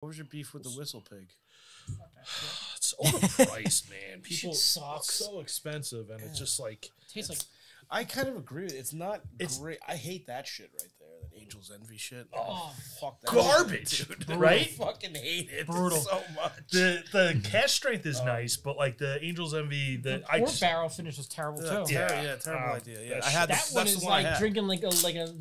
What was your beef with the whistle pig? It's overpriced, man. People sucks. so expensive, and it's just like Tastes like I kind of agree. It's not great. I hate that shit right there. That Angel's Envy shit. Oh, fuck that garbage, shit, dude. right? I fucking hate it Brutal. so much. the cash strength is nice, but like the Angel's Envy, the pork barrel finish is terrible too. Terrible idea. Yeah, I had had That one is like drinking like a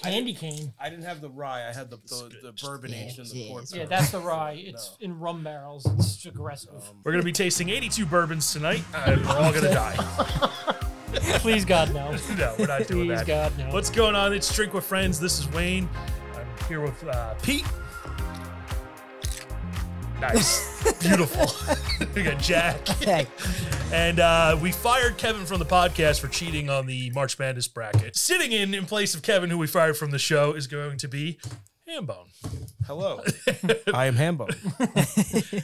candy cane. I didn't have the rye. I had the bourbon aged in the pork. Yeah, that's the rye. It's in rum barrels. It's aggressive. We're gonna be tasting 82 bourbons tonight, and we're all gonna die. Please God, no. No, we're not doing Please that. God, no. What's going on? It's Drink with Friends. This is Wayne. I'm here with Pete. Nice. Beautiful. We got Jack. Hey. And we fired Kevin from the podcast for cheating on the March Madness bracket. Sitting in place of Kevin, who we fired from the show, is going to be Hambone. Hello. I am Hambone.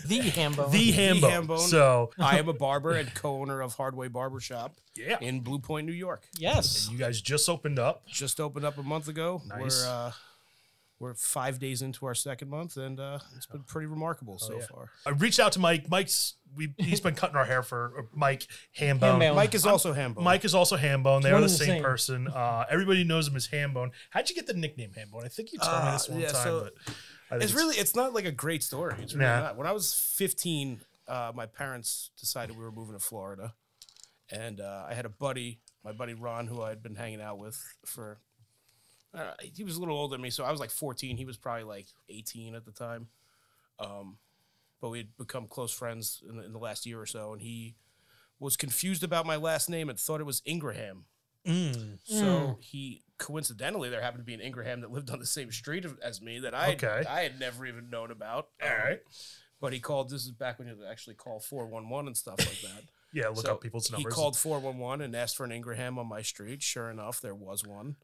The Hambone. The Hambone. So I am a barber and co-owner of Hard Way Barbershop in Blue Point, New York. Yes. you guys just opened up. Just opened up a month ago. Nice. We're 5 days into our second month, and it's been pretty remarkable so far. I reached out to Mike. He's been cutting our hair for Mike Hambone. Mike is also Hambone. Mike is also Hambone. They One are the and the same same. person. Everybody knows him as Hambone. How'd you get the nickname Hambone? I think you told me this one time, so but I think it's not like a great story. It's really Nah. not. When I was 15, my parents decided we were moving to Florida, and I had a buddy, my buddy Ron, who I had been hanging out with for. He was a little older than me, so I was like 14. He was probably like 18 at the time. But we had become close friends in the last year or so, and he was confused about my last name and thought it was Ingraham. So he coincidentally, there happened to be an Ingraham that lived on the same street as me that I had never even known about. All right. But he called. This is back when you actually call 411 and stuff like that. Yeah, look up people's numbers. He called 411 and asked for an Ingraham on my street. Sure enough, there was one.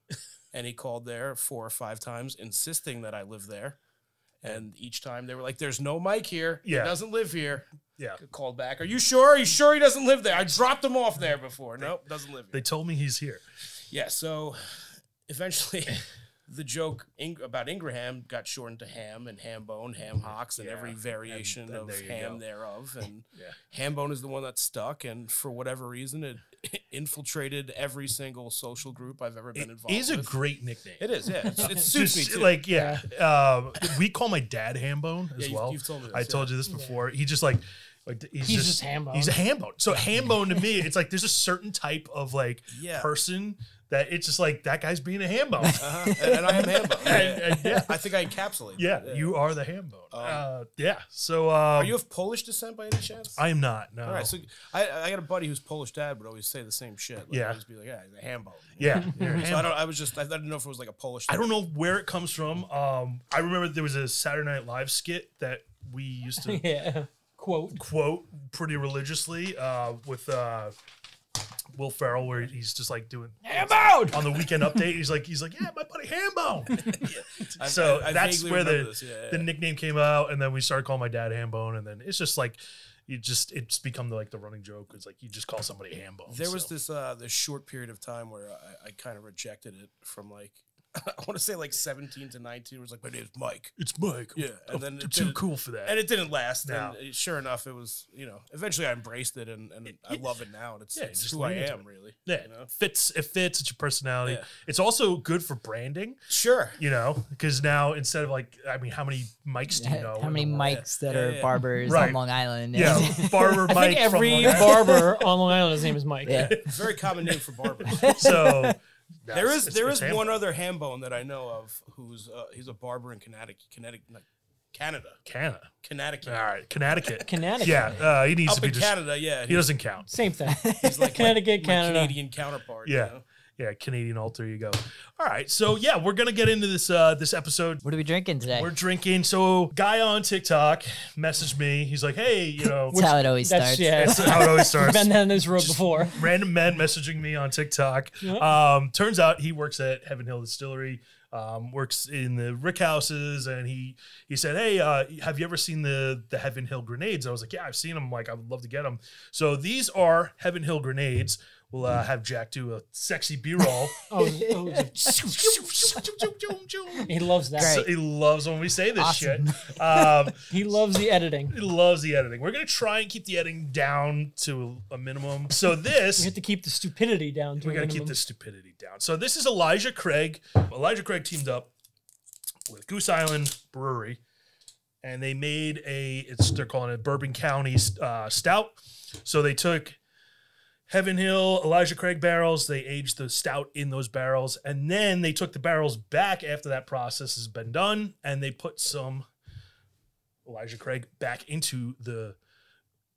And he called there 4 or 5 times, insisting that I live there. And each time they were like, "There's no Mike here. Yeah. He doesn't live here." Yeah. Called back. Are you sure? Are you sure he doesn't live there? I dropped him off there before. Nope, doesn't live here. They told me he's here. Yeah, so eventually the joke about Ingraham got shortened to Ham and Hambone, Ham Hocks, and every variation and of there you ham go. thereof. And Hambone is the one that stuck, and for whatever reason, it infiltrated every single social group I've ever been involved with. It is a great nickname. It is, yeah. It suits me, too. Like, we call my dad Hambone as well. You've told me this, I told you this before. He just like he's just Hambone. He's a Hambone. So Hambone to me, it's like there's a certain type of like person that it's just like that guy's being a Hambone. And I am Hambone. And I think I encapsulate yeah, you are the Hambone. So are you of Polish descent by any chance? I am not. No. All right, so I got a buddy whose Polish dad would always say the same shit. Like, Yeah. He'd just be like, he's a Hambone. Yeah. you're a So Hambone. I didn't know if it was like a Polish I thing. don't know where it comes from. I remember there was a Saturday Night Live skit that we used to Yeah. Quote. pretty religiously with Will Ferrell, where he's just like doing Hambone! on the Weekend Update. He's like, yeah, my buddy Hambone. So I that's vaguely where remember the this, the nickname came out, and then we started calling my dad Hambone, and then it's just like it's become the running joke. It's like you just call somebody Hambone. There was this short period of time where I kind of rejected it from like I want to say like 17 to 19. It was like, my name's Mike. It's Mike. Yeah, and then I'm too cool for that. And it didn't last. No. And sure enough, it was, eventually I embraced it and I love it now. And it's just who I lean into am, it. really. Yeah, it fits. It's your personality. Yeah. It's also good for branding. Sure. Because now instead of how many mics do you know? How many in the world? mics that are barbers Right. on Long Island? Yeah, Barber I Mike. think every from Long Island. barber on Long Island, his name is Mike. Yeah. It's a very common name for barbers. So There is Hambone. one other Hambone that I know of who's he's a barber in Canada. Connecticut. All right, Connecticut. Connecticut. Yeah, he needs Up to be in just. Canada, yeah. He doesn't count. Same thing. He's like Connecticut, my Canada. Canadian counterpart. Yeah. You know? Yeah, Canadian alter ego. All right, so yeah, we're gonna get into this episode. What are we drinking today? We're drinking. So, guy on TikTok messaged me. He's like, "Hey, That's how it always starts. that's how it always starts." We've been down this road before. Random men messaging me on TikTok. Yep. Turns out he works at Heaven Hill Distillery. Works in the Rick houses, and he said, "Hey, have you ever seen the Heaven Hill grenades?" I was like, "Yeah, I've seen them. Like, I would love to get them." So these are Heaven Hill grenades. we'll have Jack do a sexy B-roll. He loves that. So he loves when we say this Awesome. shit. He loves the editing. He loves the editing. We're going to try and keep the editing down to a minimum. So We this, have to keep the stupidity down to we a got to keep minimum. the stupidity down. So this is Elijah Craig. Elijah Craig teamed up with Goose Island Brewery, and they made they're calling it Bourbon County Stout. So they took Heaven Hill, Elijah Craig barrels. They aged the stout in those barrels. And then they took the barrels back after that process has been done. And they put some Elijah Craig back into the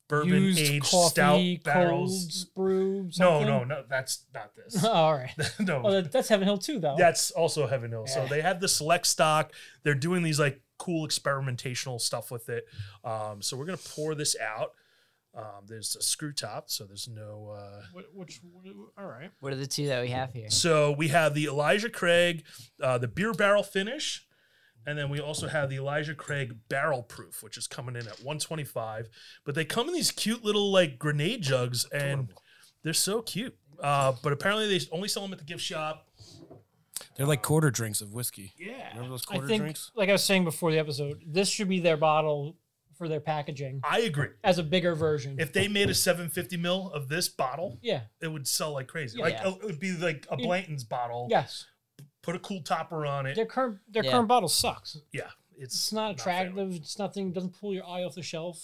bourbon Used aged coffee, stout barrels. cold brew, No, something? no, that's not this. Oh, all right. No, Oh, that's Heaven Hill too, though. that's also Heaven Hill. So Yeah. they have the select stock. They're doing these like cool experimentational stuff with it. So we're going to pour this out. There's a screw top, so there's no. All right. What are the two that we have here? So we have the Elijah Craig, the beer barrel finish, and then we also have the Elijah Craig barrel proof, which is coming in at 125. But they come in these cute little like grenade jugs, and they're so cute. But apparently they only sell them at the gift shop. They're like quarter drinks of whiskey. Yeah, Remember those I quarter think, drinks? like I was saying before the episode, this should be their bottle for their packaging I agree. as a bigger version. If they made a 750 ml of this bottle, Yeah. it would sell like crazy. Yeah. Like it would be like a Blanton's bottle. Yes. Put a cool topper on it. Their current Yeah. current bottle sucks. Yeah, It's not attractive. family. It's nothing. Doesn't pull your eye off the shelf.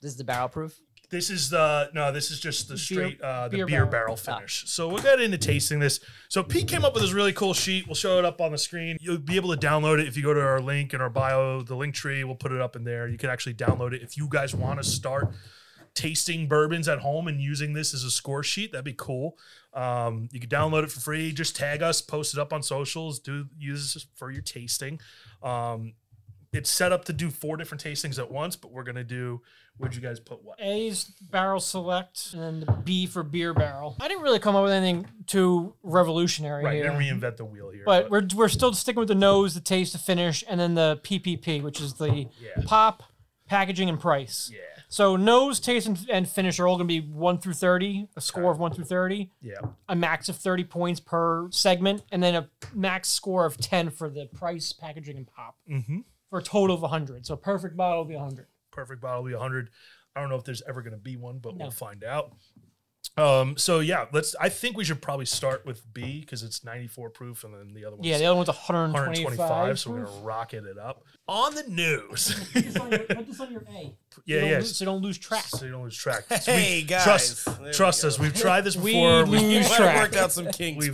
This is the barrel proof. This is this is just the straight the beer beer barrel. barrel finish. So we'll get into tasting this. So Pete came up with this really cool sheet. We'll show it up on the screen. You'll be able to download it if you go to our link in our bio, the link tree. We'll put it up in there. You can actually download it if you guys want to start tasting bourbons at home and using this as a score sheet. That'd be cool. You can download it for free. Just tag us, post it up on socials. Use this for your tasting. It's set up to do 4 different tastings at once, but we're gonna do. Would you guys put what? A's barrel select, and then the B for beer barrel. I didn't really come up with anything too revolutionary Right, here. and reinvent the wheel here. But we're still sticking with the nose, the taste, the finish, and then the PPP, which is the Yeah. pop, packaging, and price. yeah, So nose, taste, and finish are all going to be 1 through 30, a score of 1 through 30, yeah. a max of 30 points per segment, and then a max score of 10 for the price, packaging, and pop, Mm-hmm. for a total of 100. So a perfect bottle will be 100. Perfect bottle will be 100. I don't know if there's ever going to be one, but No. we'll find out. So yeah, I think we should probably start with B because it's 94 proof, and then the other one's Yeah, the other one's 125. 125. So we're gonna rocket it up on the nose. Put this on your A. Yeah, So don't lose track. So you don't lose track. So Hey, guys. There we trust go. us. We've tried this We before. lose You might track. have worked out some kinks.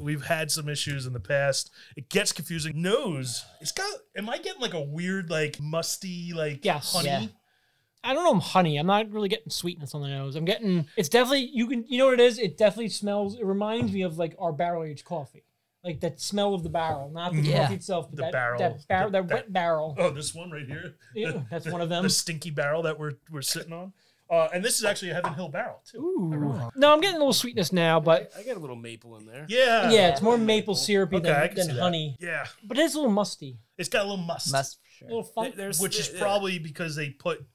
We've had some issues in the past. It gets confusing. Nose. It's got. Am I getting like a weird like musty like Yes. honey? Yeah. I don't know, honey. I'm not really getting sweetness on the nose. I'm getting. It's definitely you know what it is. It definitely smells. It reminds me of like our barrel aged coffee, like that smell of the barrel, not the Yeah. coffee itself, but The that barrel. that wet barrel. Oh, this one right here. Yeah, that's one of them. The stinky barrel that we're sitting on. And this is actually a Heaven Hill barrel too. Ooh. No, I'm getting a little sweetness now, but I got a little maple in there. Yeah. yeah, it's more maple syrupy Okay, I can than see that. honey. Yeah. But it's a little musty, It's got a little must. Must for a sure. little funk. Which is probably because they put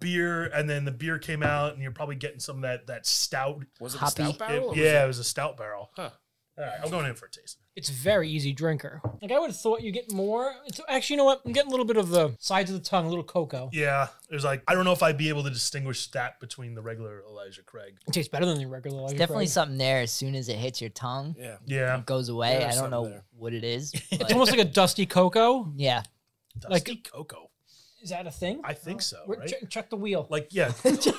beer and then the beer came out and you're probably getting some of that stout. Was it a Hoppy. stout barrel? or was Yeah, it was a stout barrel. Huh. All right, I'm going in for a taste. It's a very easy drinker. Like I would have thought you get more. It's actually, you know what? I'm getting a little bit of the sides of the tongue, a little cocoa. Yeah, it was like I don't know if I'd be able to distinguish that between the regular Elijah Craig. It tastes better than the regular. Elijah Definitely Craig. something there as soon as it hits your tongue. Yeah. Yeah, It goes away. There's I don't know something there. what it is. It's but almost like a dusty cocoa. yeah. dusty cocoa. Is that a thing? I think so, We're- right? check the wheel. Like yeah.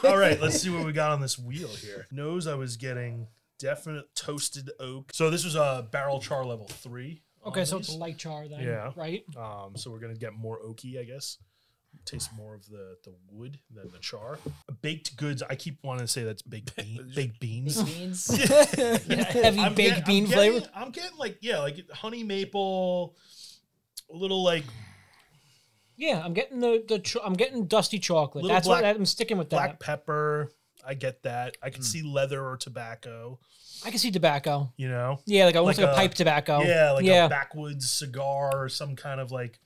All right, let's see what we got on this wheel here. Nose, I was getting definite toasted oak. So this was a barrel char level 3. Okay, on so it's these. a light char then, Yeah. right? So we're gonna get more oaky, I guess. Taste more of the wood than the char. Baked goods. I keep wanting to say that's baked beans. Beans. Heavy I'm baked get- bean I'm flavor. getting- I'm getting like honey maple, a little like Yeah, I'm getting I'm getting dusty chocolate. Little That's black- what I'm sticking with that. black pepper. I get that. I can see leather or tobacco. I can see tobacco. You know, Yeah, like almost Like like a a- pipe tobacco. yeah, like yeah. a backwoods cigar or some kind of like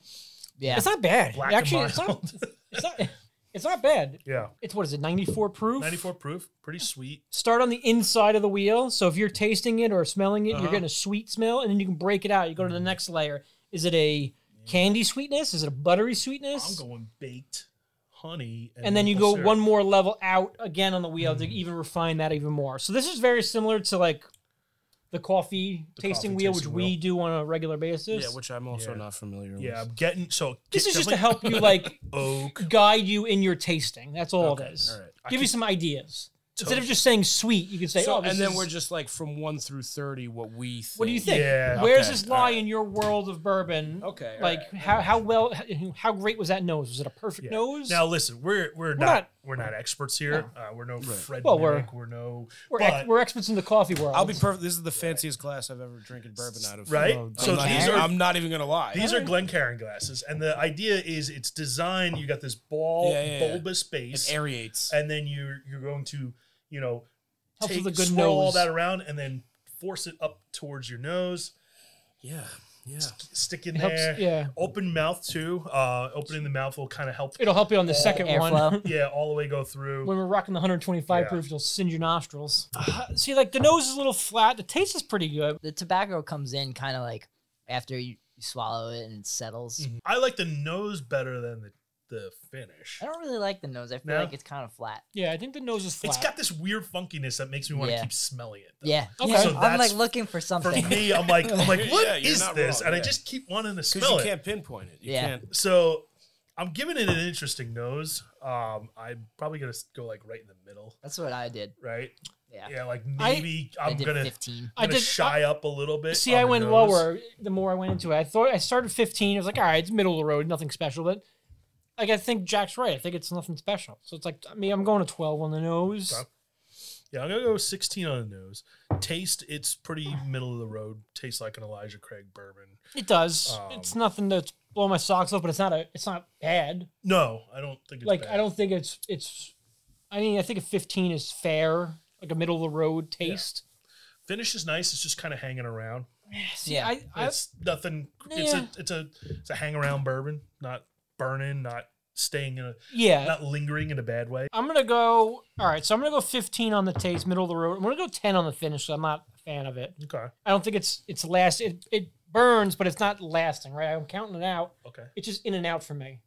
Yeah. It's not bad. black Actually, and it's not. mild. It's not. It's not bad. Yeah. It's what is it, 94 proof? 94 proof, pretty sweet. Start on the inside of the wheel. So if you're tasting it or smelling it, Uh-huh. you're getting a sweet smell, and then you can break it out. You go to the next layer. Is it a candy sweetness? Is it a buttery sweetness? I'm going baked honey. And then you maple go syrup. one more level out again on the wheel to even refine that even more. So this is very similar to like the coffee tasting coffee wheel, tasting which we wheel. do on a regular basis. Yeah, which I'm also Yeah. not familiar Yeah, with. I'm getting so. This is just to definitely help you like oak. guide you in your tasting. That's all Okay, it is. all right. I Give you can- some ideas. Instead of So- just saying sweet, you can say, So, "Oh, this and then is- we're just like from 1 through 30, what we think. What do you think? Yeah. Where does Okay, this lie alright. in your world of bourbon? Okay, Like alright. how great was that nose? Was it a perfect Yeah. nose? Now listen, we're not- not experts here. We're no Right. Fred Well, Minnick, we're no. but- we're experts in the coffee world. I'll be perfect. This is the fanciest glass I've ever drinking bourbon out of. Right? I'm, So not, these even, are- I'm not even gonna lie. These are Glencairn glasses, and the idea is it's designed. You got this ball Yeah. bulbous It base, aerates. and then you're going to Helps with a good swirl all nose. that around, and then force it up towards your nose. Yeah. Yeah. Stick in It helps- there. yeah. Open mouth too. Opening the mouth will kind of help. It'll help you on the second one. Airflow. Yeah, all the way go through. When we're rocking the 125 Yeah. proof, it'll singe your nostrils. See, like the nose is a little flat. The taste is pretty good. The tobacco comes in kind of like after you swallow it and it settles. I like the nose better than the finish. I don't really like the nose. I feel No? like it's kind of flat. Yeah, I think the nose is flat. It's got this weird funkiness that makes me want to Yeah. keep smelling it. Though. Yeah. Okay. Yeah, So I'm that's- like looking for For something. me, I'm like, what is Yeah, you're not this? wrong, And I yeah. just keep wanting to Because smell you it. can't pinpoint it. You Yeah. can't. So I'm giving it an interesting nose. I'm probably gonna go like right in the middle, That's what I did. right? Yeah. Yeah, like I- maybe I I'm did gonna 15. I did shy up a little bit. See, on I the went nose. lower the more I went into it. I thought I started 15. I was like, all right, it's middle of the road, nothing special. But like, I think Jack's right. I think it's nothing special. So it's like, I mean, I'm going to 12 on the nose. Okay. Yeah, I'm gonna go 16 on the nose. Taste, it's pretty middle of the road. Tastes like an Elijah Craig bourbon. It does. Um, It's nothing that's blowing my socks off, but it's not bad. No, I don't think it's Like, bad. I don't think it's. I mean, I think a 15 is fair, like a middle of the road taste. Finish is nice. It's just kind of hanging around. See, Yeah. I It's nothing. Yeah. It's a hang around bourbon, not burning, not staying in a, yeah. not lingering in a bad way. I'm gonna go. All right, so I'm gonna go 15 on the taste, middle of the road. I'm gonna go 10 on the finish. So I'm not a fan of it. Okay. I don't think it's last. It burns, but it's not lasting. Right? I'm counting it out. Okay. It's just in and out for me.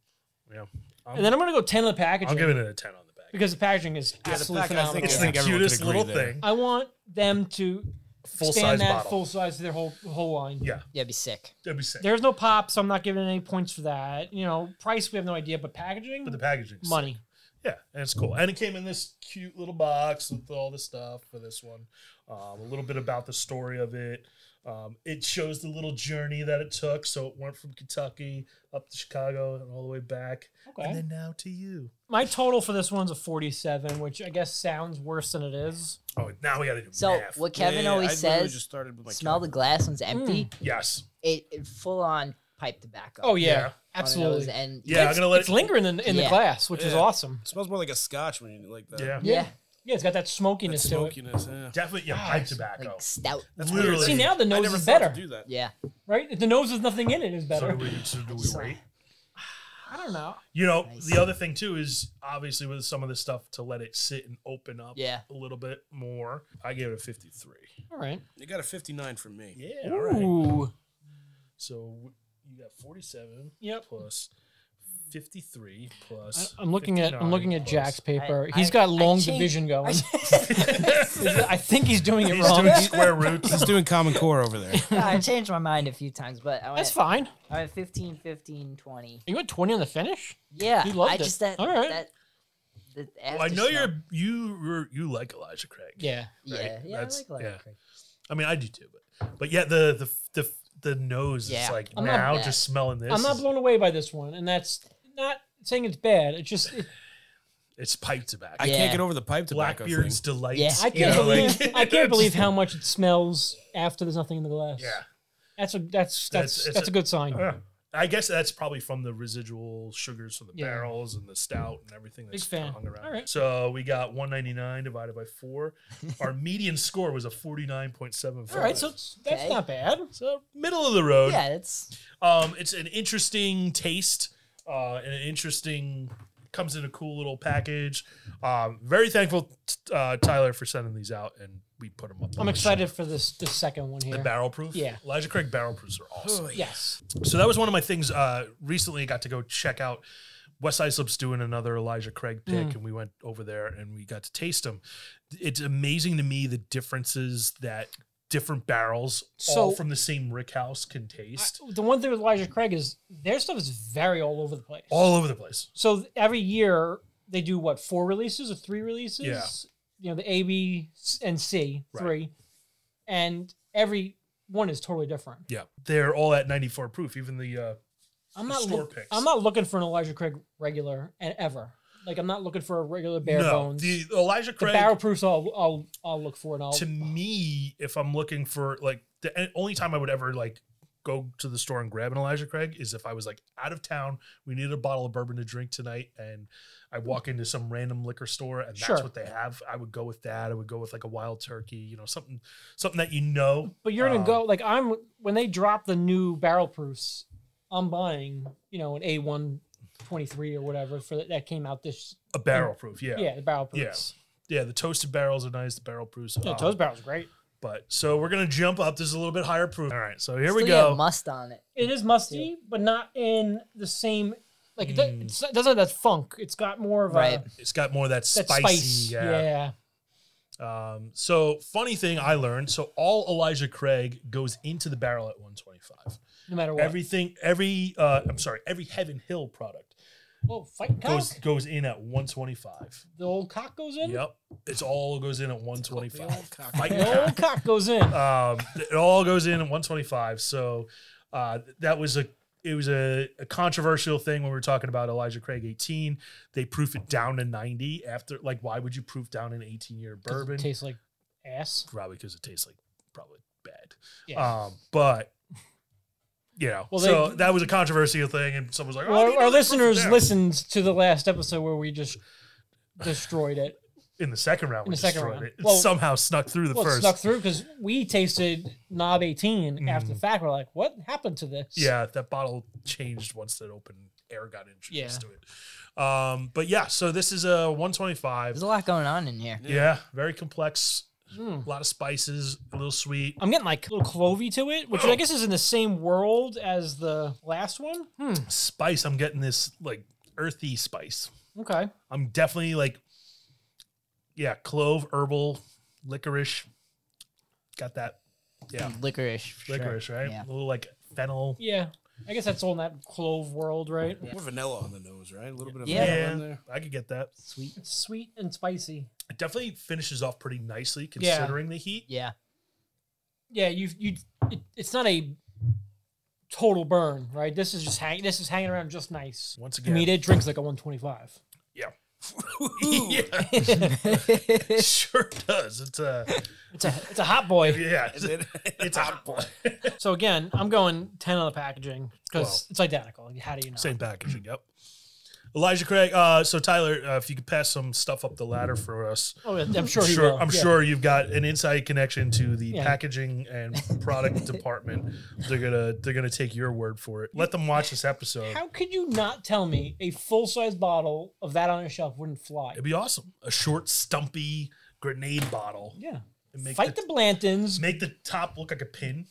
Yeah. And then I'm gonna go 10 on the packaging. I'm giving it a 10 on the back. because the packaging is the absolutely pack, I think phenomenal. It's I the think everyone could cutest agree little there. thing. I want them to Full expand size that bottle. full size to their whole line. Yeah, Yeah, it'd be sick. that'd be sick. There's no pop, so I'm not giving any points for that. You know, price we have no idea, but packaging, But the packaging, money. Yeah, and it's cool. And it came in this cute little box with all the stuff for this one. A little bit about the story of it. It shows the little journey that it took. So it went from Kentucky up to Chicago and all the way back. Okay. And then now to you. My total for this one's a 47, which I guess sounds worse than it is. Oh, now we got to do So math. what Kevin Yeah, always I literally says, just started with my smell the calculator. glass when it's empty. Yes. It full on pipe tobacco. Oh yeah, Yeah. on the nose, absolutely. And Yeah, I'm It's, going to let it's lingering in the Yeah. glass, which is Yeah. awesome. It smells more like a scotch when you like that. Yeah. Yeah. yeah, Yeah, it's got that That smokiness to it. smokiness. Yeah. Definitely, yeah, pipe tobacco. like stout. That's Literally. weird. See, now the I nose never is thought better, to do that. Yeah, right? If the nose with nothing in it is So better. do we rate? I don't know. You know, Nice. the other thing too is obviously with some of this stuff to let it sit and open up Yeah. a little bit more. I gave it a 53. All right. You got a 59 from me. Yeah, all right. Ooh. So you got 47 Yep. plus 53 plus. I'm looking at 59 Jack's plus- paper. I- He's got I long changed- division going. I think he's doing it He's wrong. doing square roots. He's doing Common Core over there. I changed my mind a few times, but I That's went, fine. I went 15, 15, 20. You went 20 on the finish? Yeah, He loved I it. just that. All right. That Well, I know you like Elijah Craig. Yeah. Yeah, right? yeah, That's- I like yeah. Elijah Craig. I mean, I do too, but yeah, the nose Yeah. is like I'm not now bad. just smelling this. I'm not is- blown away by this one, and that's not saying it's bad. It's just It's pipe tobacco. I Yeah. can't get over the pipe tobacco Blackbeard's thing. delight. Yeah. I you can't know, believe like- I can't believe how much it smells after there's nothing in the glass. Yeah. That's It's a good sign. Yeah. I guess that's probably from the residual sugars from the Yeah. barrels and the stout and everything Big that's fan. hung around. All right. So we got 199 divided by 4. Our median score was a 49.75. All right, so that's Okay. not bad. So middle of the road. Yeah, it's It's an interesting taste and an interesting comes in a cool little package. Very thankful, Tyler, for sending these out, and we put them up. I'm excited for this second one here. The barrel proof? Yeah. Elijah Craig barrel proofs are awesome. Yes. So that was one of my things. Recently, I got to go check out West Islip's doing another Elijah Craig pick, and we went over there and we got to taste them. It's amazing to me the differences that different barrels, all from the same rick house, can taste. The one thing with Elijah Craig is their stuff is very all over the place. All over the place. So every year they do what, 4 releases or 3 releases? Yeah. You know, the A, B, and C, 3. And every one is totally different. Yeah. They're all at 94 proof, even the store picks. I'm not looking for an Elijah Craig regular and ever. Like, I'm not looking for a regular bare bones. The Elijah Craig. The barrel proofs I'll look for, and to me, if I'm looking for, like, the only time I would ever like go to the store and grab an Elijah Craig is if I was like out of town, we needed a bottle of bourbon to drink tonight, and I walk into some random liquor store and that's what they have. I would go with that. I would go with like a Wild Turkey, you know, something that you know. But you're gonna go like when they drop the new barrel proofs, I'm buying, you know, an A123 or whatever that came out this. A barrel proof, yeah. Yeah, the barrel proofs. Yeah, the toasted barrels are nice. The barrel proofs. Yeah, toast barrel's great. But so we're gonna jump up. This is a little bit higher proof. All right, so here we Still go. get must on it. It is musty, but not in the same. Like it doesn't have that funk. It's got more of a. It's got more of that That spicy. spice. Yeah. So funny thing I learned. So all Elijah Craig goes into the barrel at 125. No matter what. Every Heaven Hill product Oh, fight cock. goes in at 125. The old cock goes in. Yep, it's all goes in at 125. The old cock goes in. It all goes in at 125. So that was a controversial thing when we were talking about Elijah Craig 18. They proof it down to 90 after. Like, why would you proof down an 18-year bourbon? It tastes like ass. Probably because it tastes like probably bad. Yeah. But you know, so that was a controversial thing, and someone was like, well, our listeners listened to the last episode where we just destroyed it. In the second round, In the second round. it. Well, Somehow snuck through the It first. snuck through because we tasted Knob 18 after the fact. We're like, what happened to this? Yeah, that bottle changed once that open air got introduced Yeah. to it. But yeah, so this is a 125. There's a lot going on in here. Yeah, very complex. A lot of spices, a little sweet. I'm getting like a little clovey to it, which I guess is in the same world as the last one. Spice, I'm getting this like earthy spice. Okay. I'm definitely like, yeah, clove, herbal, licorice. Got that. Yeah, Licorice. for licorice, sure. right? Yeah. A little like fennel. Yeah. I guess that's all in that clove world, right? More vanilla on the nose, right? A little bit of Yeah. vanilla in there. I could get that. Sweet. It's sweet and spicy. It definitely finishes off pretty nicely considering the heat. Yeah. Yeah, it's not a total burn, right? This is hanging around just nice. Once I again, mean, it drinks like a 125. yeah. Yeah, it sure does. It's It's a hot boy. yeah, it's a hot boy. So again, I'm going 10 on the packaging because Well, it's identical. How do you know? Same packaging. Yep. Elijah Craig. So Tyler, if you could pass some stuff up the ladder for us. Oh, I'm sure he will. I'm Yeah. sure you've got an inside connection to the Yeah. packaging and product department. They're gonna take your word for it. Let them watch this episode. How could you not tell me a full-size bottle of that on a shelf wouldn't fly? It'd be awesome. A short, stumpy grenade bottle. Yeah. And make Fight the Blantons. make the top look like a pin.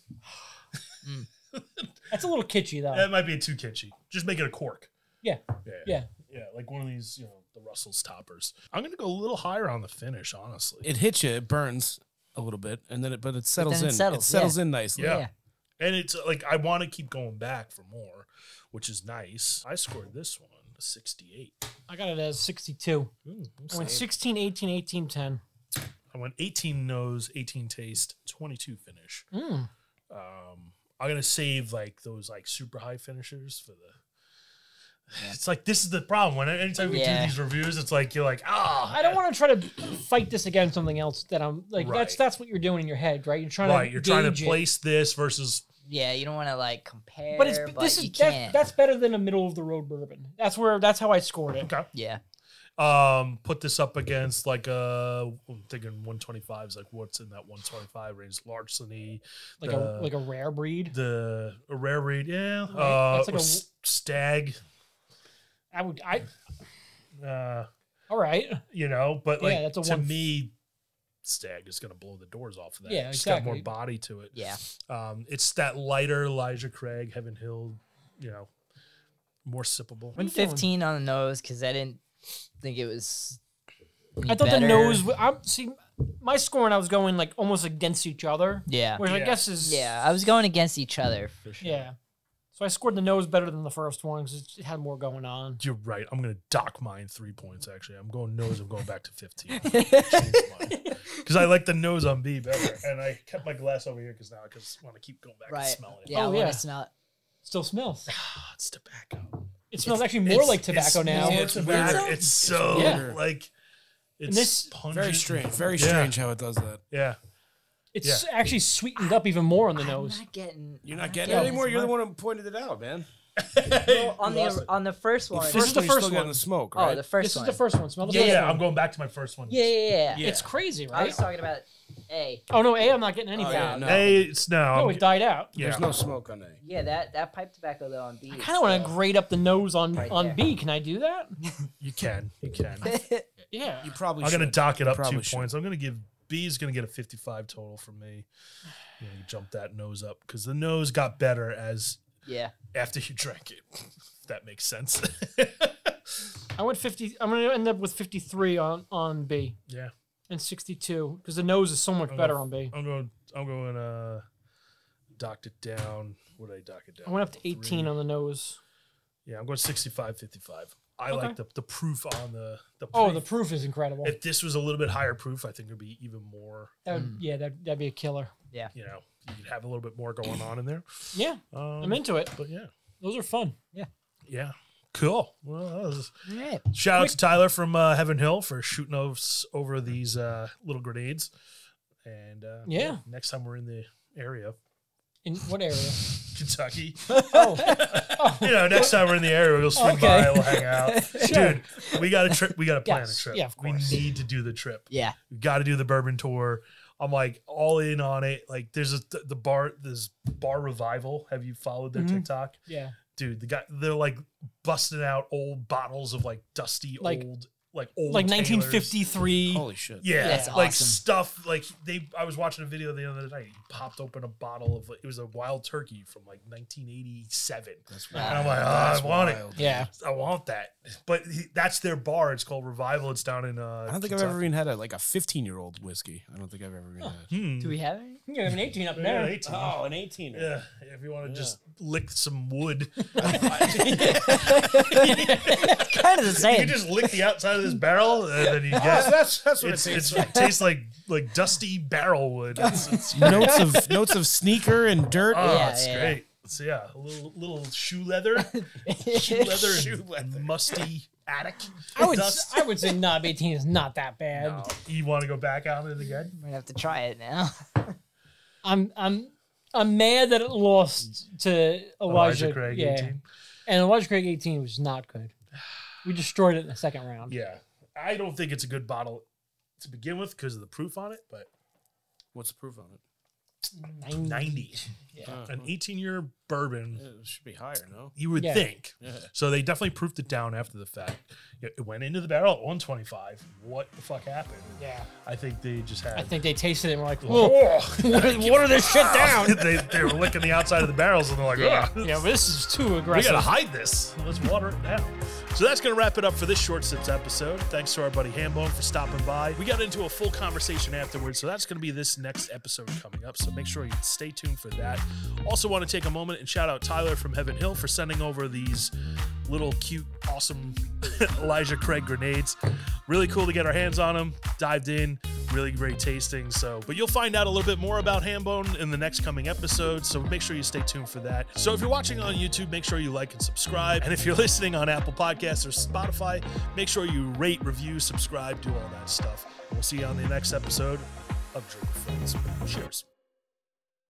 That's a little kitschy, though. That might be too kitschy. Just make it a cork. Yeah. Yeah. Yeah, like one of these, the Russell's toppers. I'm gonna go a little higher on the finish, honestly. It hits you, it burns a little bit, and then but it settles then in. it settles, It settles yeah. in nicely. Yeah. And it's like I want to keep going back for more, which is nice. I scored this one a 68. I got it as 62. I went 16, 18, 18, 10. I went 18 nose, 18 taste, 22 finish. I'm gonna save like those like super high finishers for the. It's like this is the problem when anytime we do these reviews, it's like you're like, I don't want to try to fight this against something else that I'm like. Right. That's what you're doing in your head, right? You're trying to to place this versus. Yeah, you don't want to like compare, But you can't. that's better than a middle of the road bourbon. That's how I scored it. Okay. Yeah. Put this up against like I'm thinking 125 is like what's in that 125 range, larceny, Like a rare breed. a rare breed, yeah. Right. That's like or stag. All right. You know, but like that's a to one- me, Stag is going to blow the doors off of that. Yeah, It's got exactly. more body to it. Yeah. It's that lighter Elijah Craig, Heaven Hill, you know, more sippable. Went 15 on the nose because I didn't think it was. I thought better. the nose. See, my score and I was going like almost against each other. Yeah. Which I Yeah. guess is. Yeah, I was going against each other for sure. Yeah. So I scored the nose better than the first one because it had more going on. You're right. I'm going to dock mine 3 points, actually. I'm going nose. I'm going back to 15. Because I like the nose on B better. And I kept my glass over here because now I just want to keep going back and Right. smelling it. Yeah, Oh, I want yeah. to smell it. Still smells. It's tobacco. It smells actually more like tobacco now. It's tobacco. It's so, Yeah. like, it's this- pungent. Very strange. Very Yeah. strange how it does that. Yeah. It's actually sweetened up even more on the I'm nose. not getting. You're I'm not getting getting it anymore. as You're the much- one who pointed it out, man. Well, on lost the it. on the first one. This is the one, you're first still getting one. the smoke, Oh, right? the first This one. is the first one. Smell the Yeah, first yeah. one. I'm going back to my first one. Yeah, yeah, yeah. Yeah. It's crazy, I right? was talking about A. Oh no, A, I'm not getting anything. yeah, No, no. Hey, it's no. it died out. Yeah. There's no smoke on A. Yeah, that pipe tobacco though on B. I kind of want to grade up the nose on Right on there. B. Can I do that? You can. Yeah. You probably I'm going to should. dock it You up 2 probably should. points. I'm going to give B is going to get a 55 total from me. You know, you jump that nose up because the nose got better as Yeah. after you drank it. If that makes sense. I went 50. I'm gonna end up with 53 on B Yeah. and 62 because the nose is so much better on B. I'm going docked it down. What did I dock it down? I went up to 18 3. on the nose. Yeah, I'm going 65, 55. I Okay. like the proof on the Oh, proof. the proof is incredible. If this was a little bit higher proof, I think it would be even more, That would, yeah, that'd be a killer. you know, you could have a little bit more going on in there. Yeah, I'm into it. But yeah. Those are fun. Yeah. Cool. Well, that was All right. shout out to Tyler from Heaven Hill for shooting us over these little grenades. And Yeah. next time we're in the area, In what area? Kentucky, Oh, you know, next time we're in the area, we'll swing Okay. by, we'll hang out. Dude, we got a trip. We got to plan Yes. a trip. Yeah, of we course. need to do the trip. Yeah. We got to do the bourbon tour. I'm like all in on it. Like there's this bar revival. Have you followed their TikTok? yeah. Dude, they're like busting out old bottles of like dusty Like- old Like Taylors. 1953. Holy shit. Yeah, That's like awesome. stuff like I was watching a video the other night. He popped open a bottle of it was a wild turkey from like 1987. That's And I'm like, I want it. Yeah. I want that. But that's their bar. It's called Revival. It's down in I don't think I've ever even had a 15-year-old whiskey. I don't think I've ever even had. Do we have any? You have an 18 up Yeah, there. 18. Oh, an 18. Yeah, if you want to just lick some wood, Kind of the you same. can just lick the outside of this barrel, and then you get That's what it it's, tastes it tastes like dusty barrel wood. It's notes of sneaker and dirt. oh, Yeah, it's yeah. great. So yeah, a little shoe leather, and musty attic. I would dust. I would say Knob 18 is not that bad. No. You want to go back on it again? Might have to try it now. I'm mad that it lost to Elijah Craig, yeah. 18. And Elijah Craig 18 was not good. We destroyed it in the second round. Yeah, I don't think it's a good bottle to begin with because of the proof on it, but What's the proof on it? 90. An 18-year bourbon, It should be higher, no? you would Yeah. think. Yeah. So they definitely proofed it down after the fact. It went into the barrel at 125. What the fuck happened? Yeah. I think they just had. I think they tasted it and were like, whoa, Oh. water this shit down. they were licking the outside of the barrels and they're like, Yeah, "Ugh, but this is too we aggressive. gotta hide this. Let's water it down." So that's gonna wrap it up for this Short Sips episode. Thanks to our buddy Hambone for stopping by. We got into a full conversation afterwards, so that's gonna be this next episode coming up. So make sure you stay tuned for that. Also want to take a moment and shout out Tyler from Heaven Hill for sending over these little cute, awesome Elijah Craig grenades. Really cool to get our hands on them. Dived in, really great tasting. So, but you'll find out a little bit more about Hambone in the next coming episode. So make sure you stay tuned for that. So if you're watching on YouTube, make sure you like and subscribe. And if you're listening on Apple Podcasts or Spotify, make sure you rate, review, subscribe, do all that stuff. We'll see you on the next episode of Drink with Friends. Cheers.